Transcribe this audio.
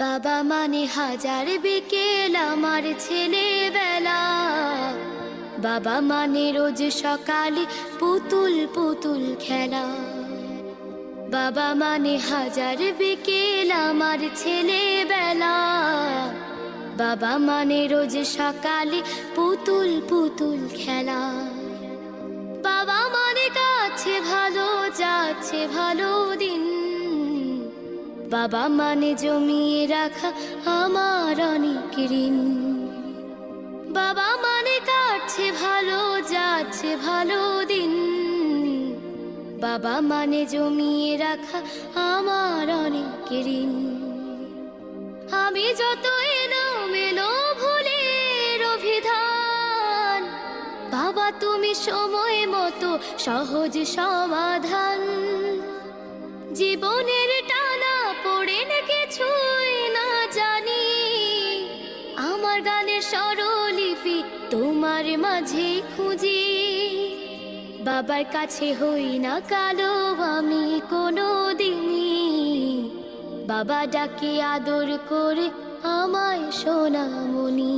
বাবা মানে হাজার বিকেল আমার ছেলেবেলা। বাবা মানে রোজ সকালে পুতুল পুতুল খেলা। বাবা মানে হাজার বিকেল আমার ছেলেবেলা। বাবা মানে রোজ সকালে পুতুল পুতুল খেলা। বাবা মানে কাছে ভালো যাচ্ছে ভালো দিন। বাবা মানে জমিয়ে রাখা আমার অনেক ঋণ। বাবা মানে কাটছে ভালো যাচ্ছে ভালো দিন। বাবা মানে জমিয়ে রাখা আমার অনেক ঋণ। আমি যত এলোমেলো ভুলের অভিধান, বাবা তুমি সময় মতো সহজ সমাধান। জীবনের টানা পড়ে না কিছুই না জানি, আমার গানের স্বরলিপি তোমার মাঝে খুঁজি। বাবার কাছে হই না কালো আমি কোনো দিনই, বাবা ডাকে আদর করে আমায় সোনামণি।